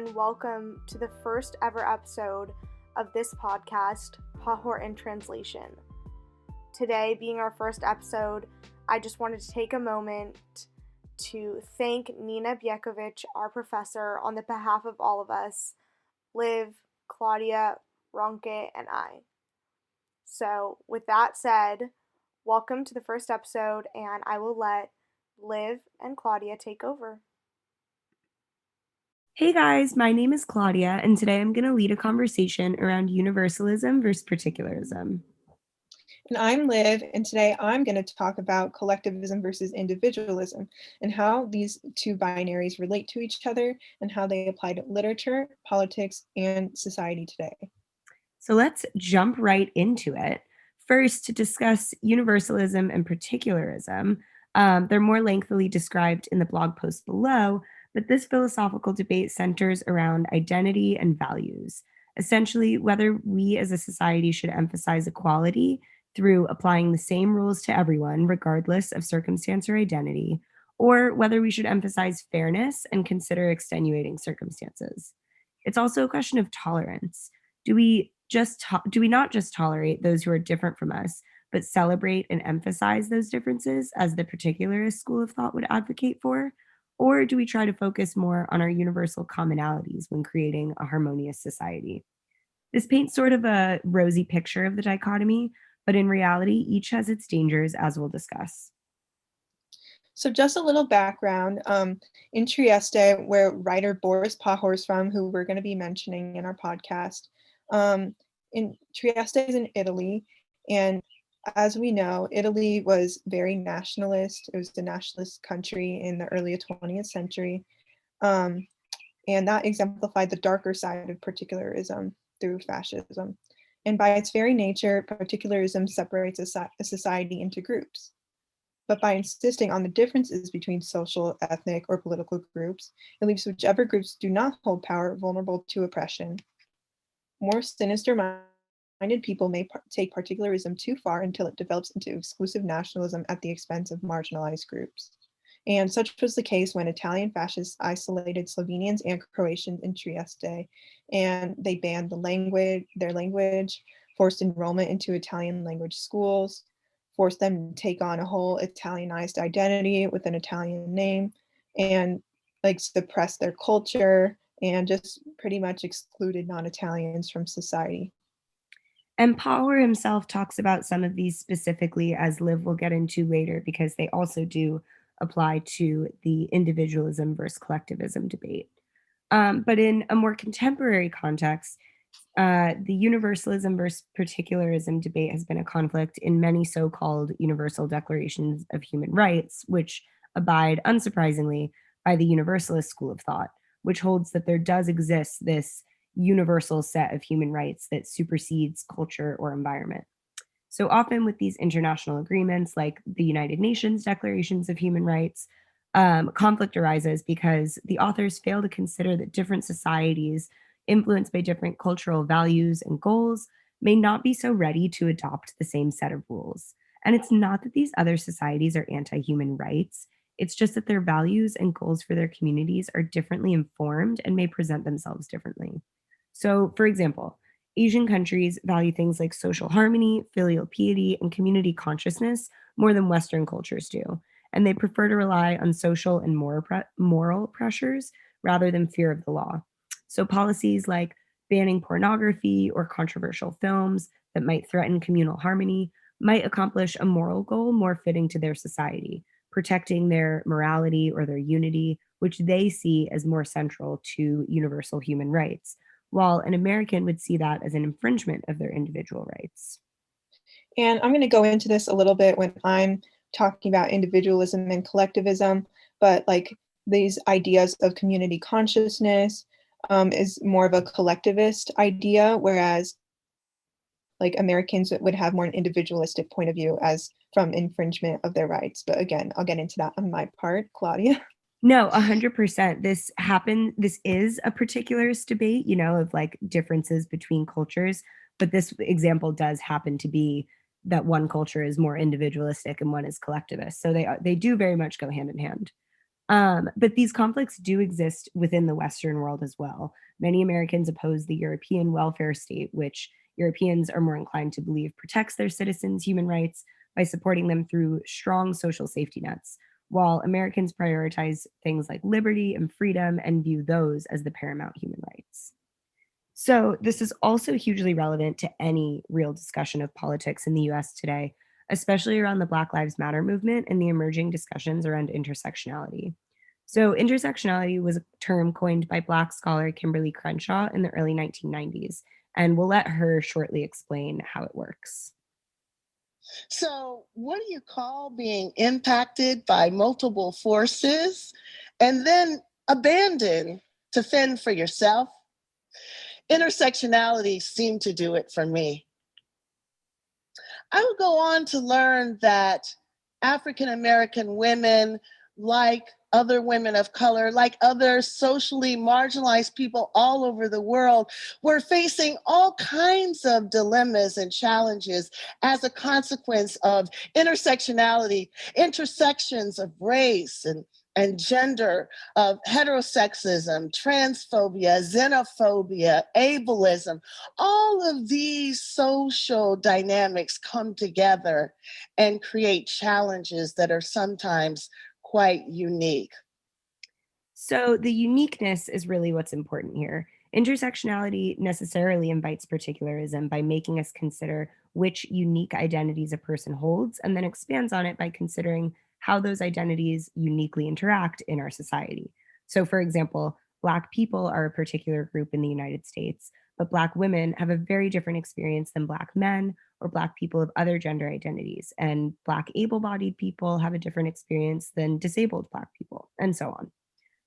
and welcome to the first ever episode of this podcast, Pahor in Translation. Today, being our first episode, I just wanted to take a moment to thank Nina Bjekovic, our professor, on the behalf of all of us, Liv, Claudia, Ronke, and I. So, with that said, welcome to the first episode, and I will let Liv and Claudia take over. Hey guys, my name is Claudia, and today I'm going to lead a conversation around universalism versus particularism. And I'm Liv, and today I'm going to talk about collectivism versus individualism and how these two binaries relate to each other and how they apply to literature, politics, and society today. So let's jump right into it. First, to discuss universalism and particularism, they're more lengthily described in the blog post below, but this philosophical debate centers around identity and values, essentially whether we as a society should emphasize equality through applying the same rules to everyone, regardless of circumstance or identity, or whether we should emphasize fairness and consider extenuating circumstances. It's also a question of tolerance. Do we not just tolerate those who are different from us, but celebrate and emphasize those differences as the particularist school of thought would advocate for? Or do we try to focus more on our universal commonalities when creating a harmonious society? This paints sort of a rosy picture of the dichotomy, but in reality, each has its dangers, as we'll discuss. So just a little background, in Trieste, where writer Boris Pahor is from, who we're going to be mentioning in our podcast, in Trieste is in Italy, and as we know, Italy was very nationalist. It was a nationalist country in the early 20th century. And that exemplified the darker side of particularism through fascism. And by its very nature, particularism separates a society into groups. But by insisting on the differences between social, ethnic, or political groups, it leaves whichever groups do not hold power vulnerable to oppression. More sinister minded people may take particularism too far until it develops into exclusive nationalism at the expense of marginalized groups. And such was the case when Italian fascists isolated Slovenians and Croatians in Trieste, and they banned their language, forced enrollment into Italian language schools, forced them to take on a whole Italianized identity with an Italian name, and suppressed their culture and just pretty much excluded non-Italians from society. And Pahor himself talks about some of these specifically, as Liv will get into later, because they also do apply to the individualism versus collectivism debate. But in a more contemporary context, the universalism versus particularism debate has been a conflict in many so-called universal declarations of human rights, which abide, unsurprisingly, by the universalist school of thought, which holds that there does exist this universal set of human rights that supersedes culture or environment. So often with these international agreements, like the United Nations Declarations of Human Rights, conflict arises because the authors fail to consider that different societies influenced by different cultural values and goals may not be so ready to adopt the same set of rules. And it's not that these other societies are anti-human rights. It's just that their values and goals for their communities are differently informed and may present themselves differently. So, for example, Asian countries value things like social harmony, filial piety, and community consciousness more than Western cultures do. And they prefer to rely on social and moral pressures rather than fear of the law. So policies like banning pornography or controversial films that might threaten communal harmony might accomplish a moral goal more fitting to their society, protecting their morality or their unity, which they see as more central to universal human rights, while an American would see that as an infringement of their individual rights. And I'm going to go into this a little bit when I'm talking about individualism and collectivism, but these ideas of community consciousness is more of a collectivist idea, whereas Americans would have more an individualistic point of view as from infringement of their rights. But again, I'll get into that on my part. Claudia? No, 100%. This is a particularist debate, of differences between cultures. But this example does happen to be that one culture is more individualistic and one is collectivist. So they do very much go hand in hand. But these conflicts do exist within the Western world as well. Many Americans oppose the European welfare state, which Europeans are more inclined to believe protects their citizens' human rights by supporting them through strong social safety nets, while Americans prioritize things like liberty and freedom and view those as the paramount human rights. So, this is also hugely relevant to any real discussion of politics in the US today, especially around the Black Lives Matter movement and the emerging discussions around intersectionality. So, intersectionality was a term coined by Black scholar Kimberly Crenshaw in the early 1990s, and we'll let her shortly explain how it works. So, what do you call being impacted by multiple forces and then abandoned to fend for yourself? Intersectionality seemed to do it for me. I would go on to learn that African American women, like other women of color, like other socially marginalized people all over the world, were facing all kinds of dilemmas and challenges as a consequence of intersectionality, intersections of race and gender, of heterosexism, transphobia, xenophobia, ableism. All of these social dynamics come together and create challenges that are sometimes quite unique. So, the uniqueness is really what's important here. Intersectionality necessarily invites particularism by making us consider which unique identities a person holds, and then expands on it by considering how those identities uniquely interact in our society. So, for example, Black people are a particular group in the United States, but Black women have a very different experience than Black men or Black people of other gender identities. And Black able bodied people have a different experience than disabled Black people, and so on.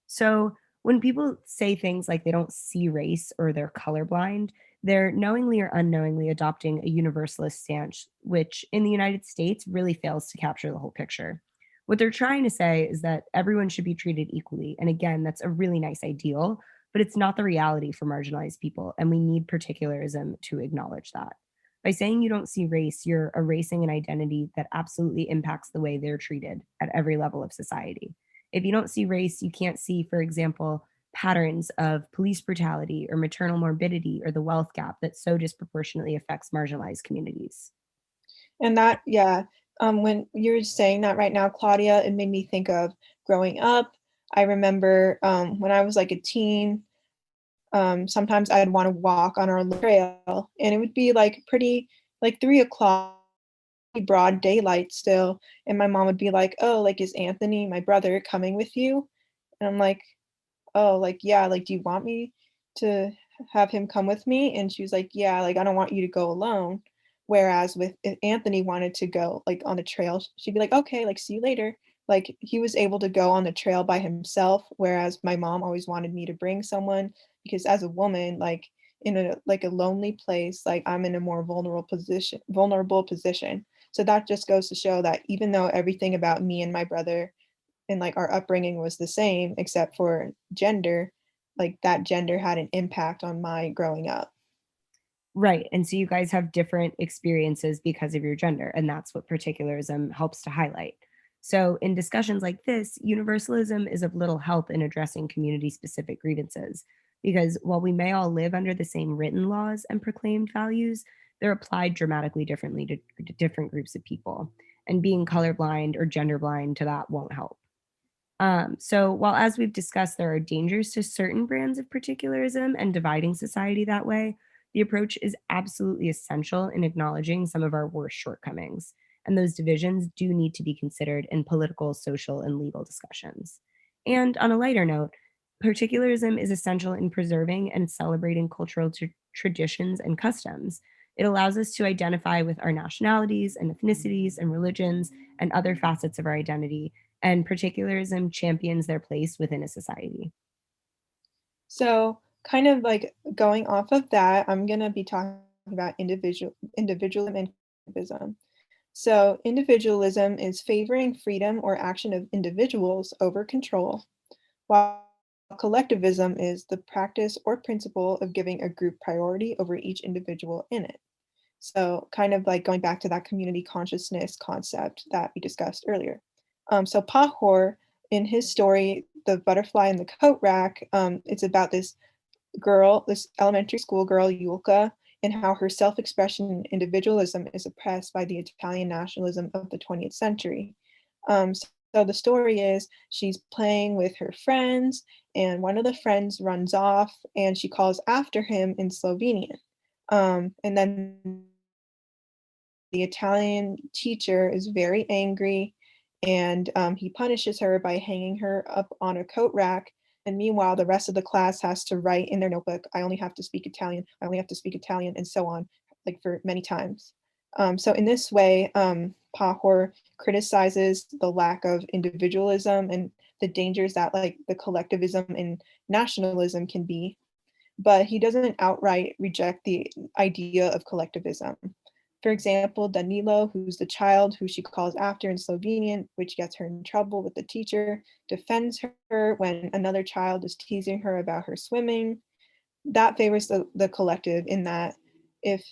So when people say things like they don't see race or they're colorblind, they're knowingly or unknowingly adopting a universalist stance, which in the United States really fails to capture the whole picture. What they're trying to say is that everyone should be treated equally. And again, that's a really nice ideal, but it's not the reality for marginalized people. And we need particularism to acknowledge that. By saying you don't see race, you're erasing an identity that absolutely impacts the way they're treated at every level of society. If you don't see race, you can't see, for example, patterns of police brutality or maternal morbidity or the wealth gap that so disproportionately affects marginalized communities. And that, yeah, when you're saying that right now, Claudia, it made me think of growing up. I remember when I was like a teen, sometimes I'd want to walk on our trail, and it would be like pretty, like 3 o'clock, broad daylight still. And my mom would be like, "Oh, like, is Anthony, my brother, coming with you?" And I'm like, "Oh, like, yeah, like, do you want me to have him come with me?" And she was like, "Yeah, like, I don't want you to go alone." Whereas with if Anthony wanted to go like on the trail, she'd be like, "Okay, like, see you later." Like, he was able to go on the trail by himself, whereas my mom always wanted me to bring someone because as a woman, like, in a like a lonely place, like, I'm in a more vulnerable position. So that just goes to show that even though everything about me and my brother and like our upbringing was the same except for gender, like that gender had an impact on my growing up. Right. And so you guys have different experiences because of your gender, and that's what particularism helps to highlight. So, in discussions like this, universalism is of little help in addressing community specific grievances because while we may all live under the same written laws and proclaimed values, they're applied dramatically differently to different groups of people. And being colorblind or gender blind to that won't help. So, while as we've discussed, there are dangers to certain brands of particularism and dividing society that way, the approach is absolutely essential in acknowledging some of our worst shortcomings. And those divisions do need to be considered in political, social, and legal discussions. And on a lighter note, particularism is essential in preserving and celebrating cultural traditions and customs. It allows us to identify with our nationalities and ethnicities and religions and other facets of our identity, and particularism champions their place within a society. So kind of like going off of that, I'm gonna be talking about individualism and collectivism. So individualism is favoring freedom or action of individuals over control, while collectivism is the practice or principle of giving a group priority over each individual in it. So kind of like going back to that community consciousness concept that we discussed earlier. So Pahor in his story, The Butterfly in the Coat Rack, it's about this girl, this elementary school girl, Yulka, and how her self-expression and individualism is oppressed by the Italian nationalism of the 20th century. So the story is she's playing with her friends, and one of the friends runs off, and she calls after him in Slovenian. And then the Italian teacher is very angry, and he punishes her by hanging her up on a coat rack. And meanwhile, the rest of the class has to write in their notebook, I only have to speak Italian, I only have to speak Italian, and so on, like for many times. So in this way, Pahor criticizes the lack of individualism and the dangers that like the collectivism and nationalism can be, but he doesn't outright reject the idea of collectivism. For example, Danilo, who's the child who she calls after in Slovenian, which gets her in trouble with the teacher, defends her when another child is teasing her about her swimming. That favors the collective in that if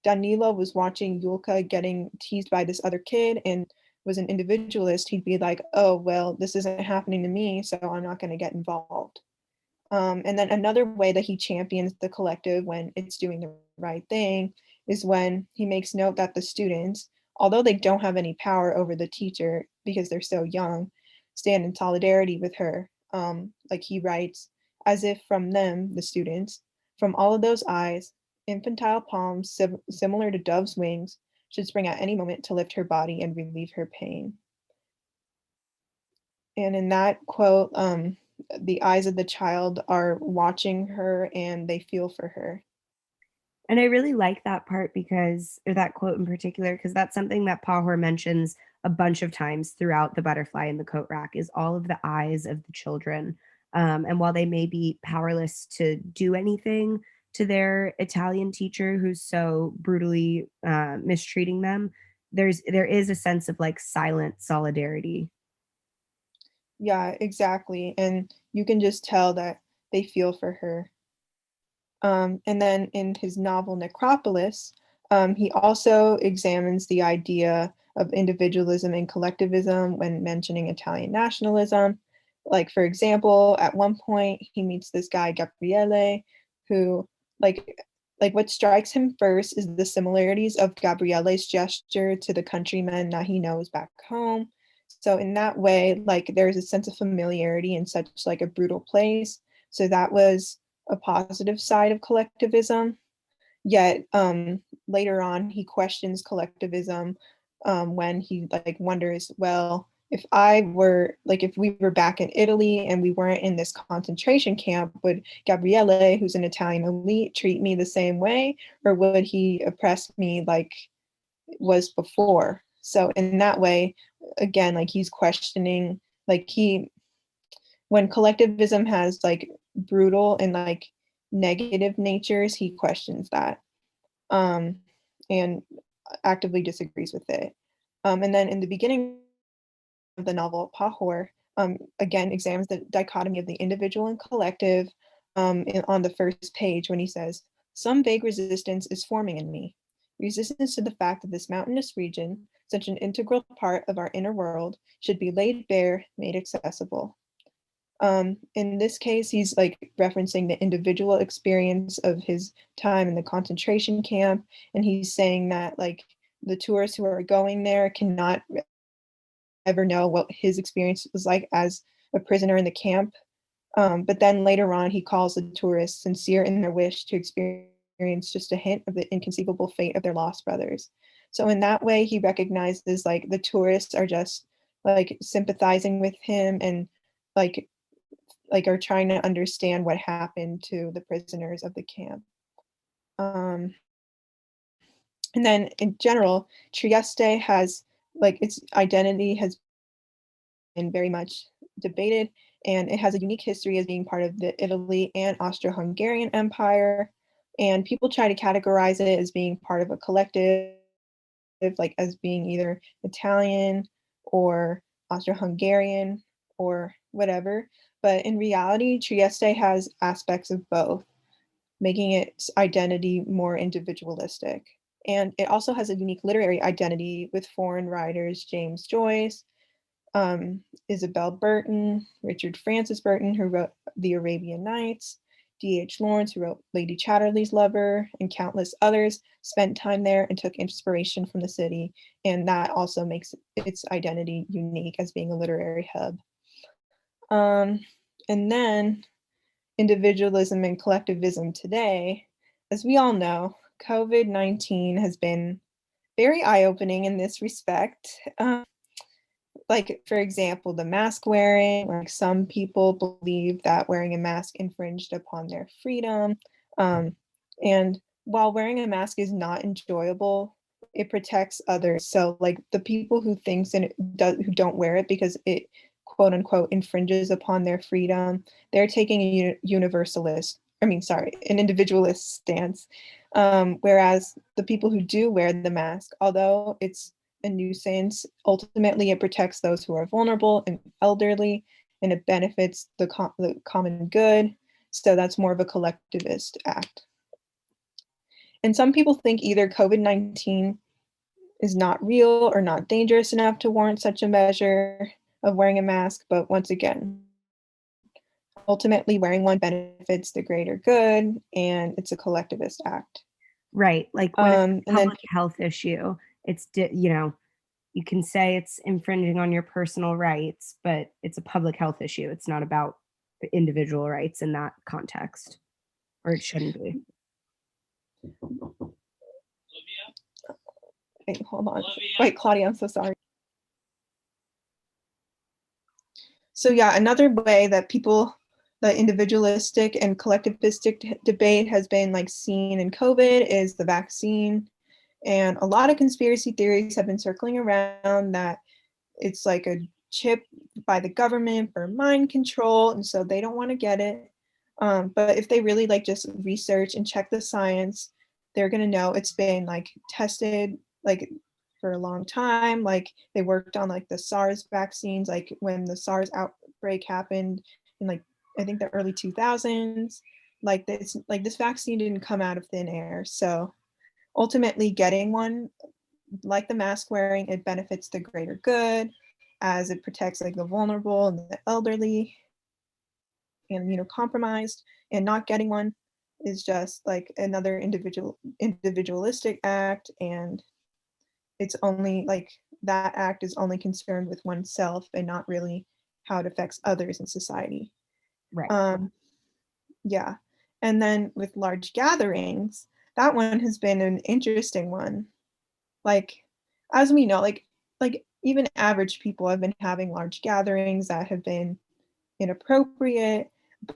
Danilo was watching Yulka getting teased by this other kid and was an individualist, he'd be like, oh, well, this isn't happening to me, so I'm not going to get involved. And then another way that he champions the collective when it's doing the right thing is when he makes note that the students, although they don't have any power over the teacher because they're so young, stand in solidarity with her. Like he writes, as if from them, the students, from all of those eyes, infantile palms similar to dove's wings should spring at any moment to lift her body and relieve her pain. And in that quote, the eyes of the child are watching her and they feel for her. And I really like that part because, or that quote in particular, because that's something that Pahor mentions a bunch of times throughout The Butterfly in the Coat Rack is all of the eyes of the children. And while they may be powerless to do anything to their Italian teacher who's so brutally mistreating them, there is a sense of like silent solidarity. Yeah, exactly. And you can just tell that they feel for her. And then in his novel Necropolis, he also examines the idea of individualism and collectivism when mentioning Italian nationalism. Like, for example, at one point he meets this guy, Gabriele, who, like what strikes him first is the similarities of Gabriele's gesture to the countrymen that he knows back home. So in that way, like there's a sense of familiarity in such like a brutal place. So that was a positive side of collectivism. Yet later on, he questions collectivism when he like wonders, well, if we were back in Italy and we weren't in this concentration camp, would Gabriele, who's an Italian elite, treat me the same way, or would he oppress me like was before? So in that way, again, like he's questioning, like when collectivism has like brutal and like negative natures, he questions that and actively disagrees with it. And then in the beginning of the novel, Pahor again examines the dichotomy of the individual and collective on the first page when he says, some vague resistance is forming in me. Resistance to the fact that this mountainous region, such an integral part of our inner world, should be laid bare, made accessible. In this case, he's like referencing the individual experience of his time in the concentration camp, and he's saying that like the tourists who are going there cannot ever know what his experience was like as a prisoner in the camp. But then later on, he calls the tourists sincere in their wish to experience just a hint of the inconceivable fate of their lost brothers. So in that way, he recognizes like the tourists are just like sympathizing with him and like are trying to understand what happened to the prisoners of the camp. And then in general, Trieste has like its identity has been very much debated, and it has a unique history as being part of the Italy and Austro-Hungarian Empire. And people try to categorize it as being part of a collective, like as being either Italian or Austro-Hungarian or whatever. But in reality, Trieste has aspects of both, making its identity more individualistic. And it also has a unique literary identity with foreign writers, James Joyce, Isabel Burton, Richard Francis Burton, who wrote The Arabian Nights, D.H. Lawrence, who wrote Lady Chatterley's Lover, and countless others spent time there and took inspiration from the city, and that also makes its identity unique as being a literary hub. And then individualism and collectivism today, as we all know, COVID-19 has been very eye-opening in this respect. Like, for example, the mask wearing, like some people believe that wearing a mask infringed upon their freedom. And while wearing a mask is not enjoyable, it protects others. So like the people who who don't wear it because it quote unquote infringes upon their freedom, they're taking an individualist stance. Whereas the people who do wear the mask, although it's a nuisance, ultimately it protects those who are vulnerable and elderly, and it benefits the common good. So that's more of a collectivist act. And some people think either COVID-19 is not real or not dangerous enough to warrant such a measure of wearing a mask. But once again, ultimately wearing one benefits the greater good, and it's a collectivist act. Right. Like when it's a and then public health issue, it's, you know, you can say it's infringing on your personal rights, but it's a public health issue. It's not about the individual rights in that context, or it shouldn't be. wait, hold on. Wait, Claudia, I'm so sorry. So yeah, another way that the individualistic and collectivistic debate has been like seen in COVID is the vaccine. And a lot of conspiracy theories have been circling around that it's like a chip by the government for mind control, and so they don't want to get it. But if they really like just research and check the science, they're gonna know it's been like tested like for a long time. Like they worked on like the SARS vaccines, like when the SARS outbreak happened in like I think the early 2000s. Like this vaccine didn't come out of thin air. So ultimately getting one, like the mask wearing, it benefits the greater good as it protects like the vulnerable and the elderly and compromised. And not getting one is just like another individualistic act, and it's only like that act is only concerned with oneself and not really how it affects others in society. Right. Yeah. And then with large gatherings, that one has been an interesting one. Like, as we know, like even average people have been having large gatherings that have been inappropriate.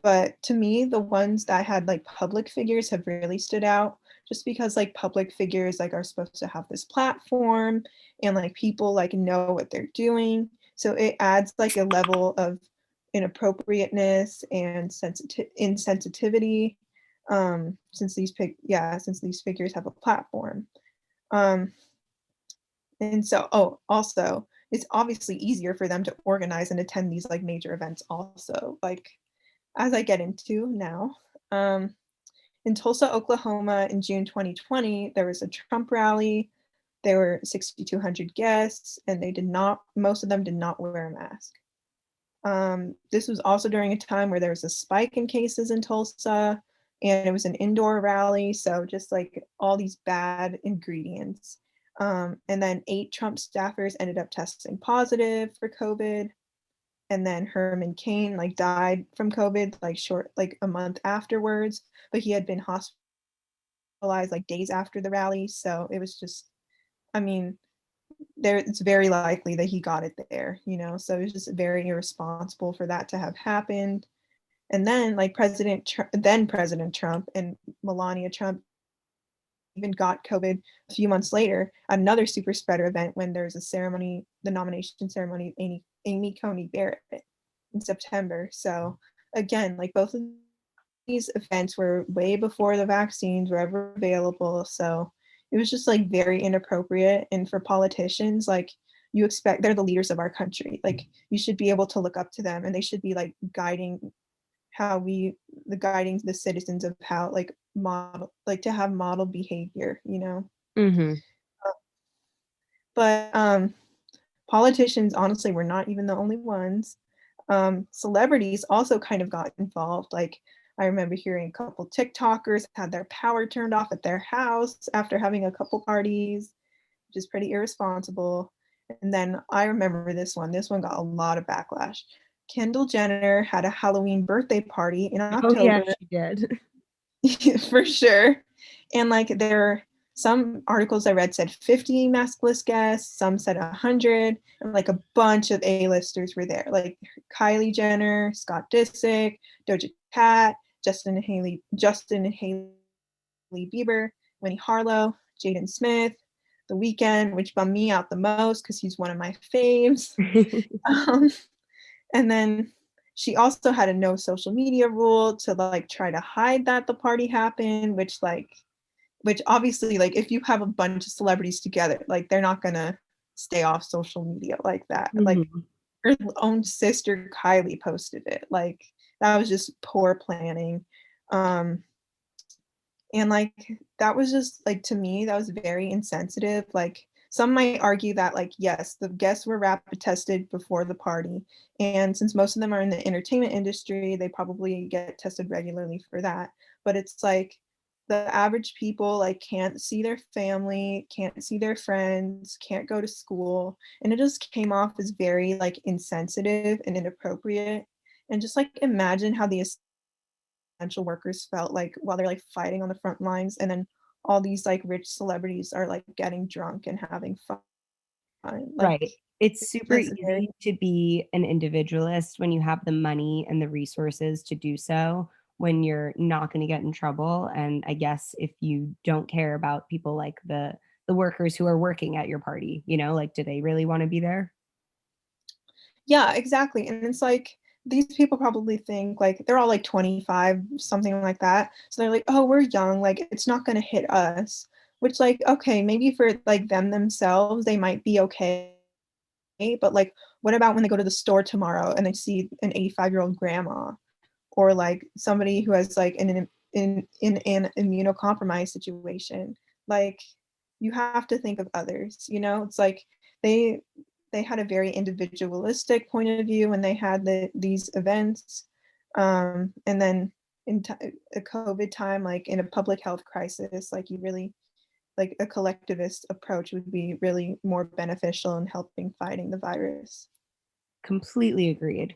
But to me, the ones that had like public figures have really stood out, just because like public figures like are supposed to have this platform, and like people like know what they're doing. So it adds like a level of inappropriateness and insensitivity, since these figures have a platform. Um, and so, also, it's obviously easier for them to organize and attend these like major events also, like as I get into now. In Tulsa, Oklahoma in June 2020, there was a Trump rally. There were 6,200 guests, and most of them did not wear a mask. This was also during a time where there was a spike in cases in Tulsa, and it was an indoor rally. So just like all these bad ingredients. And then 8 Trump staffers ended up testing positive for COVID. And then Herman Cain like died from COVID like a month afterwards, but he had been hospitalized like days after the rally. So it was just, I mean, it's very likely that he got it there, so it was just very irresponsible for that to have happened. And then like President Trump and Melania Trump even got COVID a few months later at another super spreader event when there was the nomination ceremony of Amy Coney Barrett in September. So again, like both of these events were way before the vaccines were ever available. So it was just like very inappropriate. And for politicians, like they're the leaders of our country. Like you should be able to look up to them, and they should be like guiding the citizens of how like to have model behavior. Mm-hmm. But Politicians, honestly, were not even the only ones. Celebrities also kind of got involved. Like, I remember hearing a couple TikTokers had their power turned off at their house after having a couple parties, which is pretty irresponsible. And then I remember this one. This one got a lot of backlash. Kendall Jenner had a Halloween birthday party in Oh yeah, October. she did. For sure. And like there some articles I read said 50 maskless guests, some said 100, and like a bunch of A-listers were there, like Kylie Jenner, Scott Disick, Doja Cat, Justin and Haley Bieber, Winnie Harlow, Jaden Smith, The Weeknd, which bummed me out the most because he's one of my faves. And then she also had a no social media rule to like try to hide that the party happened, which obviously, like, if you have a bunch of celebrities together, like, they're not gonna stay off social media like that. Like, her own sister Kylie posted it. Like, that was just poor planning. And like that was just like, to me, that was very insensitive. Like, some might argue that, like, yes, the guests were rapid tested before the party, and since most of them are in the entertainment industry, they probably get tested regularly for that. But it's like the average people like can't see their family, can't see their friends, can't go to school, and it just came off as very like insensitive and inappropriate. And just like imagine how the essential workers felt like while they're like fighting on the front lines, and then all these like rich celebrities are like getting drunk and having fun. Like, Right. It's super it's very, easy to be an individualist when you have the money and the resources to do so, when you're not going to get in trouble. And I guess if you don't care about people like the workers who are working at your party, like, do they really want to be there? yeah, exactly. And it's like these people probably think like they're all like 25, something like that. So they're like, oh, we're young, like it's not gonna hit us. Which, like, okay, maybe for like them themselves, they might be okay. But like, what about when they go to the store tomorrow and they see an 85-year-old grandma, or like somebody who has like in an immunocompromised situation? Like, you have to think of others, it's like they they had a very individualistic point of view when they had these events. And then in a COVID time, like in a public health crisis, like you really, like a collectivist approach would be really more beneficial in helping fighting the virus. Completely agreed.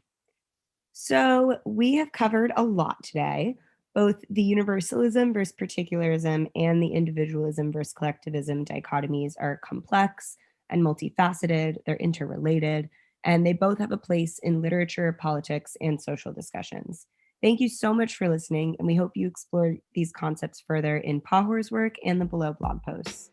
So we have covered a lot today, both the universalism versus particularism and the individualism versus collectivism dichotomies are complex and multifaceted, they're interrelated, and they both have a place in literature, politics, and social discussions. Thank you so much for listening, and we hope you explore these concepts further in Pahor's work and the below blog posts.